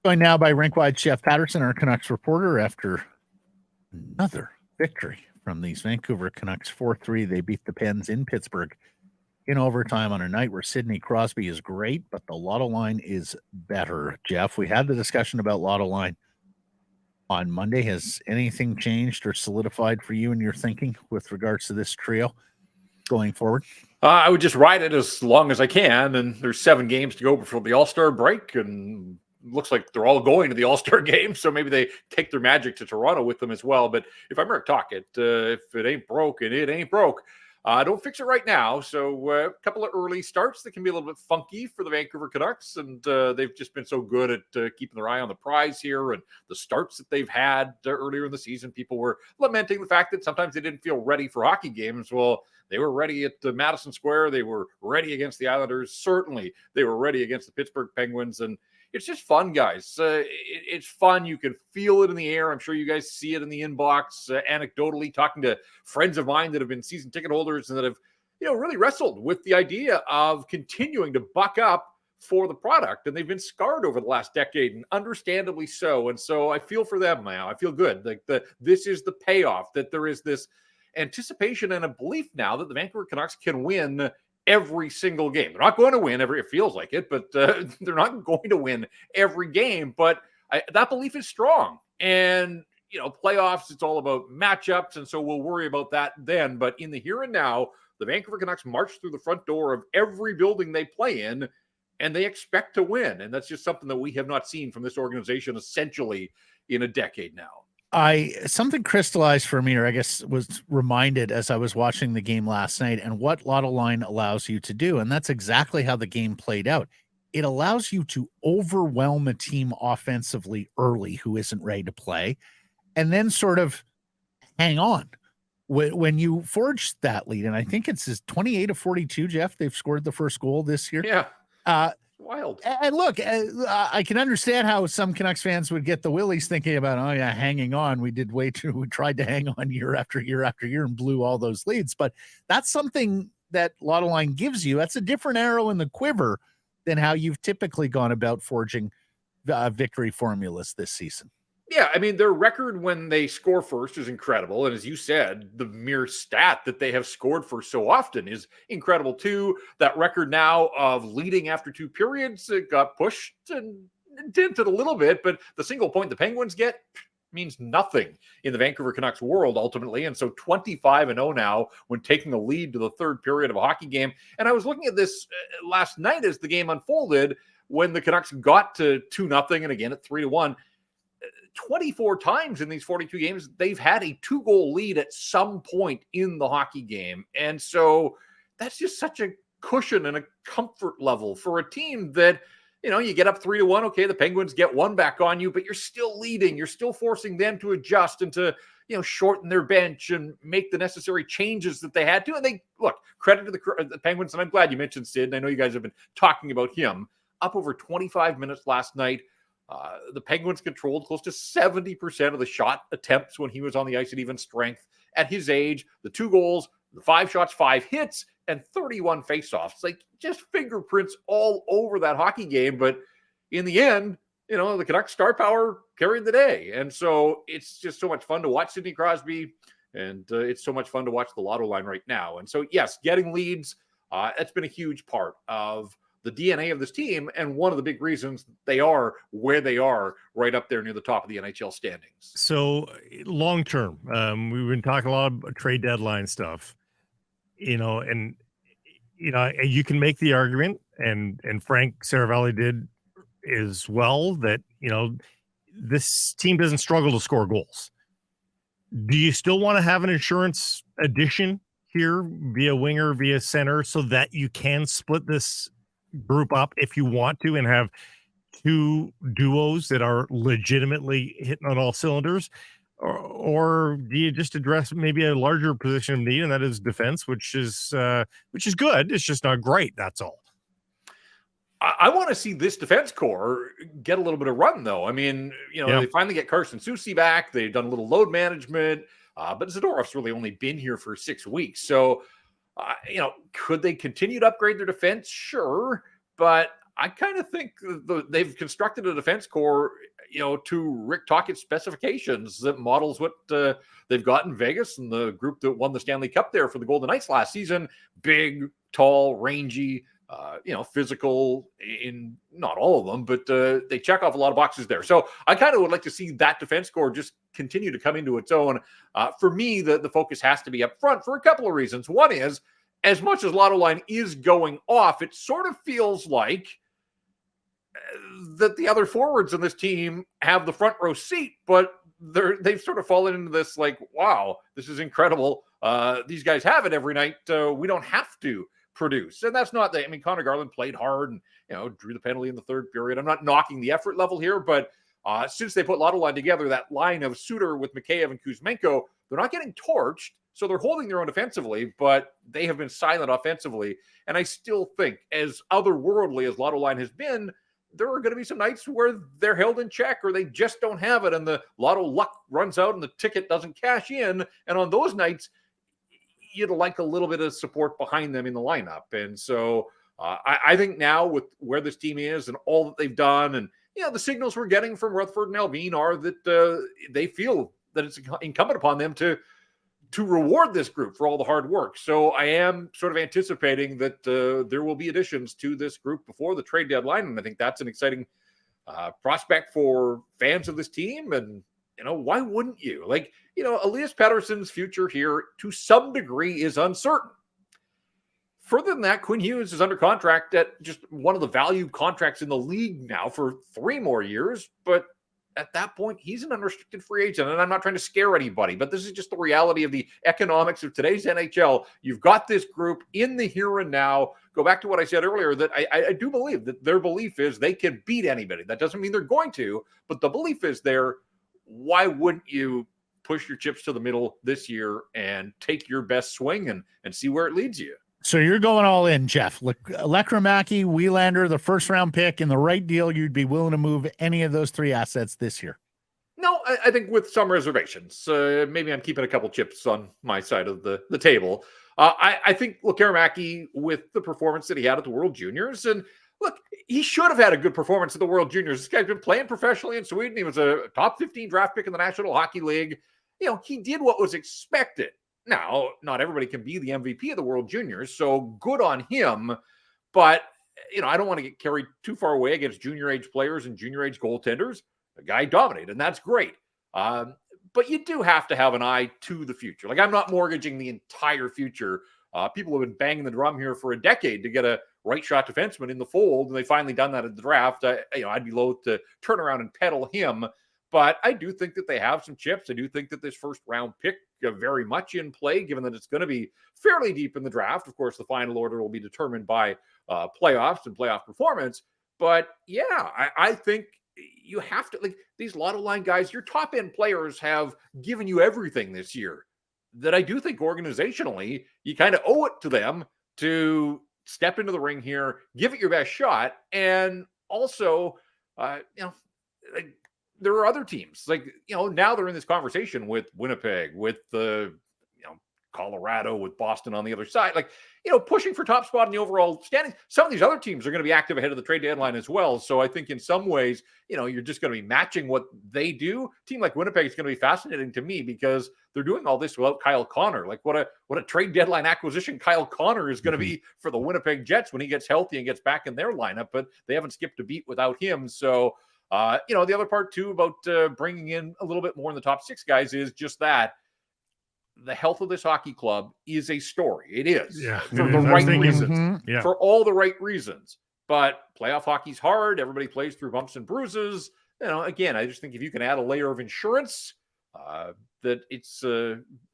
Joined now by rink-wide chef Paterson, our Canucks reporter, after another victory from these Vancouver Canucks. 4-3, they beat the Pens in Pittsburgh in overtime on a night where Sidney Crosby is great, but the Lotto Line is better. Jeff, we had the discussion about Lotto Line on Monday. Has anything changed or solidified for you in your thinking with regards to this trio going forward? I would just ride it as long as I can, and there's 7 games to go before the All-Star break, and looks like they're all going to the All-Star game, so maybe they take their magic to Toronto with them as well. But if I'm Rick Tocchet, if it ain't broke, and it ain't broke, don't fix it right now. So a couple of early starts that can be a little bit funky for the Vancouver Canucks, and they've just been so good at keeping their eye on the prize here. And the starts that they've had earlier in the season, people were lamenting the fact that sometimes they didn't feel ready for hockey games. Well, they were ready at Madison Square. They were ready against the Islanders. Certainly, they were ready against the Pittsburgh Penguins. And it's just fun, guys. It's fun. You can feel it in the air. I'm sure you guys see it in the inbox, anecdotally, talking to friends of mine that have been season ticket holders and that have, really wrestled with the idea of continuing to buck up for the product. And they've been scarred over the last decade, and understandably so. And so I feel for them now. I feel good. Like this is the payoff, that there is this anticipation and a belief now that the Vancouver Canucks can win every single game. They're not going to win it feels like it, but they're not going to win every game. But that belief is strong. And, playoffs, it's all about matchups. And so we'll worry about that then. But in the here and now, the Vancouver Canucks march through the front door of every building they play in, and they expect to win. And that's just something that we have not seen from this organization essentially in a decade now. Something crystallized for me, or I guess was reminded as I was watching the game last night, and what Lotto Line allows you to do. And that's exactly how the game played out. It allows you to overwhelm a team offensively early who isn't ready to play, and then sort of hang on when you forge that lead. And I think it's 28-42, Jeff. They've scored the first goal this year. Yeah. Wild. And look, I can understand how some Canucks fans would get the willies thinking about, oh yeah, hanging on. We tried to hang on year after year after year and blew all those leads. But that's something that Lotto Line gives you. That's a different arrow in the quiver than how you've typically gone about forging victory formulas this season. Yeah, I mean, their record when they score first is incredible. And as you said, the mere stat that they have scored for so often is incredible too. That record now of leading after 2 periods, it got pushed and dented a little bit, but the single point the Penguins get means nothing in the Vancouver Canucks world ultimately. And so 25-0 now when taking the lead to the 3rd period of a hockey game. And I was looking at this last night as the game unfolded when the Canucks got to 2-0 and again at 3-1. 24 times in these 42 games, they've had a 2-goal lead at some point in the hockey game. And so that's just such a cushion and a comfort level for a team that, you get up 3-1. Okay, the Penguins get 1 back on you, but you're still leading. You're still forcing them to adjust and to, shorten their bench and make the necessary changes that they had to. And credit to the Penguins. And I'm glad you mentioned Sid. And I know you guys have been talking about him. Up over 25 minutes last night. The Penguins controlled close to 70% of the shot attempts when he was on the ice at even strength. At his age, the 2 goals, the 5 shots, 5 hits, and 31 faceoffs. Like, just fingerprints all over that hockey game. But in the end, the Canucks star power carried the day. And so it's just so much fun to watch Sidney Crosby. And it's so much fun to watch the Lotto Line right now. And so, yes, getting leads, that's been a huge part of the DNA of this team, and one of the big reasons they are where they are, right up there near the top of the NHL standings. So long term, we've been talking a lot about trade deadline stuff, and you can make the argument, and Frank Saravalli did as well, that this team doesn't struggle to score goals. Do you still want to have an insurance addition here via winger, via center, so that you can split this group up if you want to and have 2 duos that are legitimately hitting on all cylinders? Or do you just address maybe a larger position of need, and that is defense, which is good. It's just not great. That's all. I want to see this defense core get a little bit of run, though. I mean, They finally get Carson Soucy back. They've done a little load management, but Zadorov's really only been here for 6 weeks. So, could they continue to upgrade their defense? Sure. But I kind of think they've constructed a defense core, to Rick Tockett's specifications that models what they've got in Vegas and the group that won the Stanley Cup there for the Golden Knights last season. Big, tall, rangy, physical in not all of them, but they check off a lot of boxes there. So I kind of would like to see that defense core just continue to come into its own. For me, the focus has to be up front for a couple of reasons. One is, as much as Lotto Line is going off, it sort of feels like that the other forwards in this team have the front row seat, but they've sort of fallen into this like, wow, this is incredible. These guys have it every night. We don't have to produce. And that's not that. I mean, Connor Garland played hard and, drew the penalty in the third period. I'm not knocking the effort level here, but since they put Lotto Line together, that line of Suter with Mikheyev and Kuzmenko, they're not getting torched. So they're holding their own defensively, but they have been silent offensively. And I still think, as otherworldly as Lotto Line has been, there are going to be some nights where they're held in check or they just don't have it and the Lotto luck runs out and the ticket doesn't cash in. And on those nights, you'd like a little bit of support behind them in the lineup. And so I think now with where this team is and all that they've done and, the signals we're getting from Rutherford and Alvin are that they feel that it's incumbent upon them to reward this group for all the hard work. So I am sort of anticipating that there will be additions to this group before the trade deadline. And I think that's an exciting prospect for fans of this team. And, why wouldn't you? Like, Elias Pettersson's future here to some degree is uncertain. Further than that, Quinn Hughes is under contract at just one of the valued contracts in the league now for 3 more years. But at that point, he's an unrestricted free agent. And I'm not trying to scare anybody, but this is just the reality of the economics of today's NHL. You've got this group in the here and now. Go back to what I said earlier, that I do believe that their belief is they can beat anybody. That doesn't mean they're going to, but the belief is there. Why wouldn't you push your chips to the middle this year and take your best swing and see where it leads you? So you're going all in, Jeff. Lekramaki, Wielander, the first round pick, in the right deal, you'd be willing to move any of those 3 assets this year? No, I think with some reservations. Maybe I'm keeping a couple chips on my side of the table. I think Lekramaki, with the performance that he had at the World Juniors, and look, he should have had a good performance at the World Juniors. This guy's been playing professionally in Sweden. He was a top 15 draft pick in the National Hockey League. He did what was expected. Now, not everybody can be the MVP of the World Juniors, so good on him. But, I don't want to get carried too far away against junior age players and junior age goaltenders. The guy dominated, and that's great. But you do have to have an eye to the future. Like, I'm not mortgaging the entire future. People have been banging the drum here for a decade to get a right shot defenseman in the fold, and they finally done that at the draft. I'd be loath to turn around and peddle him. But I do think that they have some chips. I do think that this first round pick very much in play, given that it's going to be fairly deep in the draft. Of course, the final order will be determined by playoffs and playoff performance. But yeah, I think you have to, like, these Lotto Line guys, your top end players have given you everything this year that I do think organizationally, you kind of owe it to them to step into the ring here, give it your best shot. And also, there are other teams now they're in this conversation with Winnipeg, with the, Colorado, with Boston on the other side, pushing for top spot in the overall standings. Some of these other teams are going to be active ahead of the trade deadline as well. So I think in some ways, you're just going to be matching what they do. A team like Winnipeg is going to be fascinating to me because they're doing all this without Kyle Connor. Like what a trade deadline acquisition Kyle Connor is going to be for the Winnipeg Jets when he gets healthy and gets back in their lineup, but they haven't skipped a beat without him. So, the other part too about bringing in a little bit more in the top 6 guys is just that. The health of this hockey club is a story. It is. Yeah, for the right reasons. Mm-hmm. Yeah. For all the right reasons. But playoff hockey's hard. Everybody plays through bumps and bruises. Again, I just think if you can add a layer of insurance, that it's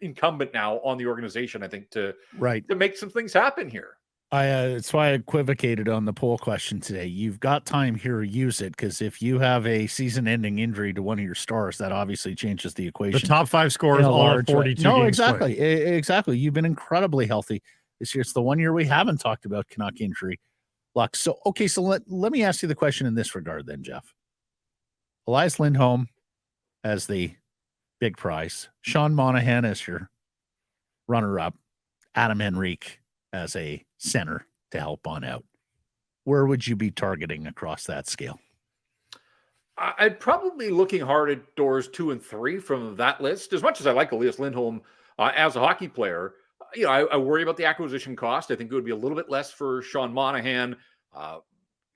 incumbent now on the organization, I think, to make some things happen here. It's why I equivocated on the poll question today. You've got time here, use it, because if you have a season-ending injury to one of your stars, that obviously changes the equation. The top 5 scores all 42 No, games exactly. played. Exactly. You've been incredibly healthy this year. It's the one year we haven't talked about Canuck injury luck. So, okay, so let me ask you the question in this regard then, Jeff. Elias Lindholm as the big prize, Sean Monahan as your runner-up, Adam Henrique as a center to help on out. where would you be targeting across that scale? I'd probably looking hard at doors 2 and 3 from that list. As much as I like Elias Lindholm as a hockey player, I worry about the acquisition cost. I think it would be a little bit less for Sean Monahan.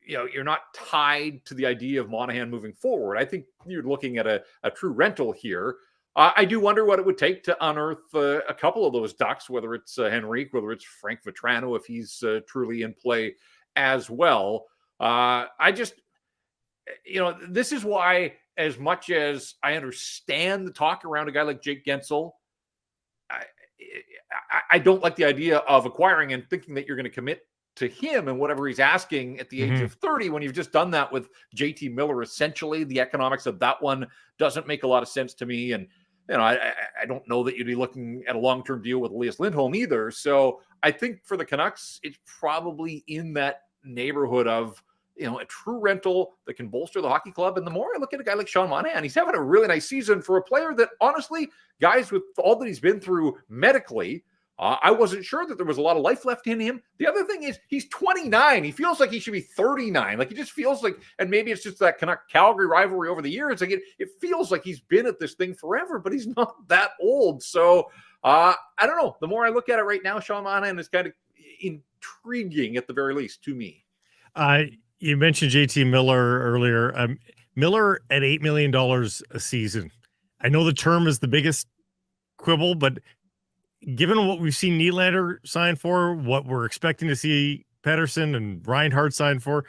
You're not tied to the idea of Monahan moving forward. I think you're looking at a true rental here. I do wonder what it would take to unearth a couple of those ducks, whether it's Henrique, whether it's Frank Vetrano, if he's truly in play as well. This is why, as much as I understand the talk around a guy like Jake Gensel, I don't like the idea of acquiring and thinking that you're going to commit to him and whatever he's asking at the age of 30 when you've just done that with JT Miller. Essentially, the economics of that one doesn't make a lot of sense to me. And, I don't know that you'd be looking at a long-term deal with Elias Lindholm either. So I think for the Canucks, it's probably in that neighborhood of, a true rental that can bolster the hockey club. And the more I look at a guy like Sean Monahan, he's having a really nice season for a player that, honestly, guys, with all that he's been through medically, I wasn't sure that there was a lot of life left in him. The other thing is he's 29. He feels like he should be 39. Like, he just feels like, and maybe it's just that Calgary rivalry over the years. Like, it feels like he's been at this thing forever, but he's not that old. So I don't know. The more I look at it right now, Sean Monahan is kind of intriguing at the very least to me. You mentioned JT Miller earlier. Miller at $8 million a season. I know the term is the biggest quibble, but given what we've seen Nylander sign for, what we're expecting to see Pettersson and Reinhart sign for,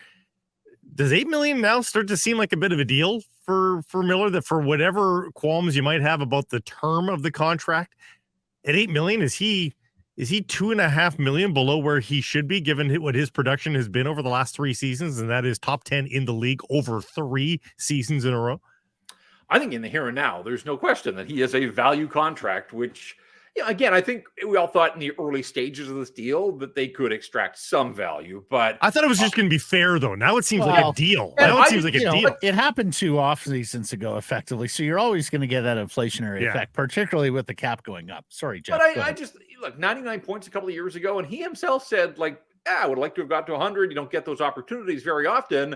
does $8 million now start to seem like a bit of a deal for Miller, that for whatever qualms you might have about the term of the contract, at $8 million, is he $2.5 million below where he should be, given what his production has been over the last 3 seasons, and that is top 10 in the league over 3 seasons in a row? I think in the here and now, there's no question that he has a value contract, which, again, I think we all thought in the early stages of this deal that they could extract some value, but I thought it was just going to be fair, though. Now it seems like a deal. Now it seems like a deal. It happened 2 off seasons ago, effectively. So you're always going to get that inflationary effect, particularly with the cap going up. Sorry, Jeff. But I just look, 99 points a couple of years ago, and he himself said, I would like to have got to 100. You don't get those opportunities very often.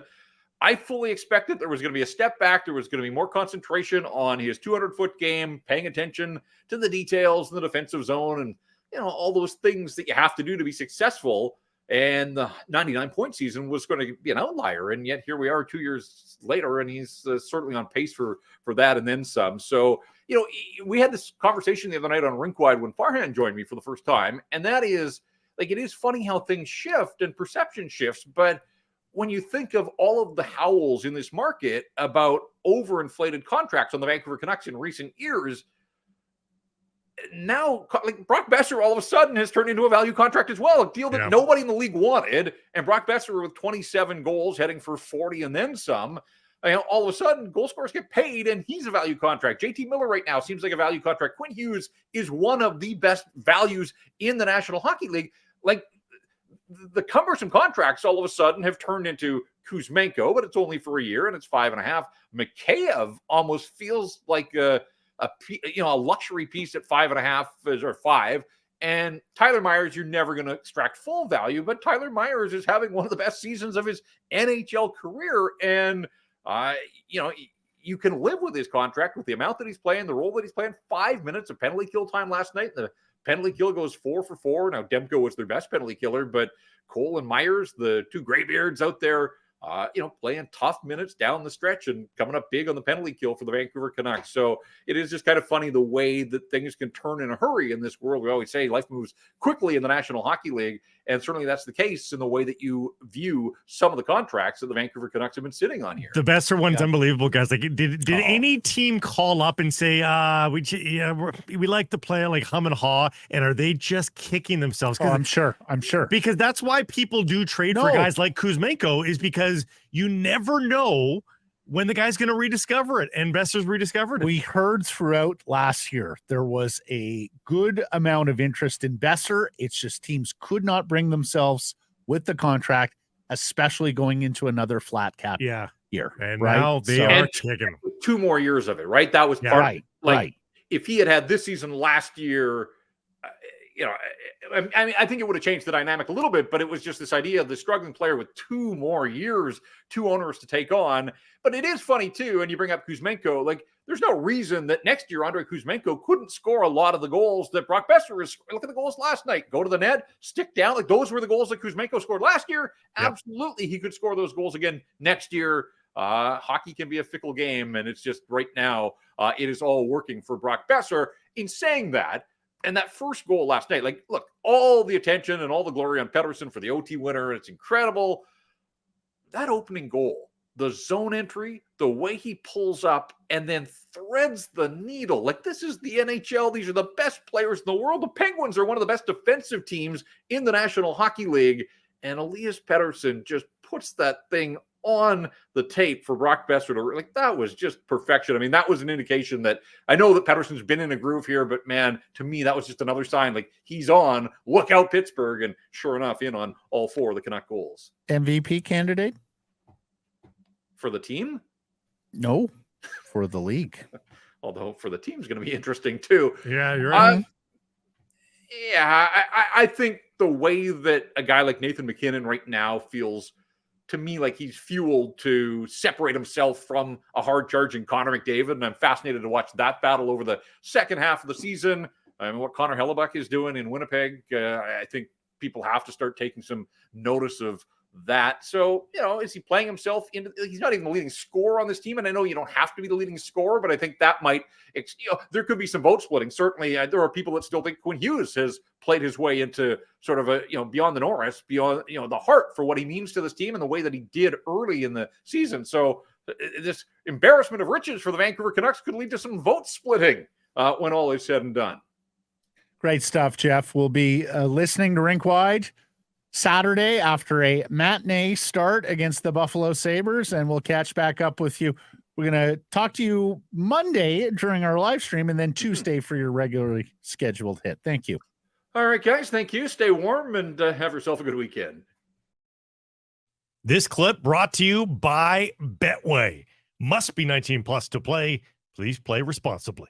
I fully expected there was going to be a step back. There was going to be more concentration on his 200-foot game, paying attention to the details in the defensive zone and, all those things that you have to do to be successful. And the 99-point season was going to be an outlier. And yet here we are 2 years later, and he's certainly on pace for that and then some. So, we had this conversation the other night on Rink Wide when Farhan joined me for the first time. And that is, it is funny how things shift and perception shifts, but when you think of all of the howls in this market about overinflated contracts on the Vancouver Canucks in recent years, now Brock Besser all of a sudden has turned into a value contract as well, a deal that nobody in the league wanted. And Brock Besser with 27 goals heading for 40 and then some, all of a sudden goal scorers get paid and he's a value contract. JT Miller right now seems like a value contract. Quinn Hughes is one of the best values in the National Hockey League. The cumbersome contracts all of a sudden have turned into Kuzmenko, but it's only for a year and it's 5.5. Mikheyev almost feels like a luxury piece at 5.5 or 5. And Tyler Myers, you're never going to extract full value, but Tyler Myers is having one of the best seasons of his NHL career. And, you can live with his contract with the amount that he's playing, the role that he's playing. 5 minutes of penalty kill time last night. The penalty kill goes 4 for 4. Now, Demko was their best penalty killer, but Cole and Myers, the 2 graybeards out there, playing tough minutes down the stretch and coming up big on the penalty kill for the Vancouver Canucks. So it is just kind of funny the way that things can turn in a hurry in this world. We always say life moves quickly in the National Hockey League, and certainly that's the case in the way that you view some of the contracts that the Vancouver Canucks have been sitting on here. The Besser one's unbelievable, guys. Did any team call up and say, we like to play like hum and haw, and are they just kicking themselves? I'm sure. Because that's why people do trade for guys like Kuzmenko, is because you never know when the guy's going to rediscover it, and Besser's rediscovered it. We heard throughout last year there was a good amount of interest in Besser. It's just teams could not bring themselves with the contract, especially going into another flat cap year. And now they are kicking 2 more years of it, right? That was part right. If he had this season last year, I mean, I think it would have changed the dynamic a little bit, but it was just this idea of the struggling player with 2 more years, 2 owners to take on. But it is funny too, and you bring up Kuzmenko, like there's no reason that next year Andrei Kuzmenko couldn't score a lot of the goals that Brock Besser is. Look at the goals last night. Go to the net, stick down. Like those were the goals that Kuzmenko scored last year. Yep. Absolutely, he could score those goals again next year. Hockey can be a fickle game, and it's just right now it is all working for Brock Besser. In saying that, and that first goal last night, like, look, all the attention and all the glory on Pettersson for the OT winner. It's incredible. That opening goal, the zone entry, the way he pulls up and then threads the needle. Like, this is the NHL. These are the best players in the world. The Penguins are one of the best defensive teams in the National Hockey League. And Elias Pettersson just puts that thing on the tape for Brock Besser to, like, that was just perfection. I mean, that was an indication that I know that Pettersson's been in a groove here, but man, to me, that was just another sign, like, he's on, look out Pittsburgh, and sure enough, in on all 4 of the Canuck goals. MVP candidate? For the team? No, for the league. Although for the team's going to be interesting too. Yeah, you're right. I think the way that a guy like Nathan MacKinnon right now feels, to me, like he's fueled to separate himself from a hard-charging Connor McDavid, and I'm fascinated to watch that battle over the second half of the season. I mean, what Connor Hellebuck is doing in Winnipeg, I think people have to start taking some notice of that. So, is he playing himself into, he's not even the leading scorer on this team, and I know you don't have to be the leading scorer, but I think that might, there could be some vote splitting. Certainly, there are people that still think Quinn Hughes has played his way into sort of a, beyond the Norris, beyond, the heart for what he means to this team and the way that he did early in the season. So this embarrassment of riches for the Vancouver Canucks could lead to some vote splitting when all is said and done. Great stuff, Jeff. We'll be listening to Rink Wide Saturday after a matinee start against the Buffalo Sabres, and we'll catch back up with you. We're going to talk to you Monday during our live stream, and then Tuesday for your regularly scheduled hit. Thank you. All right, guys. Thank you. Stay warm and have yourself a good weekend. This clip brought to you by Betway. Must be 19 plus to play. Please play responsibly.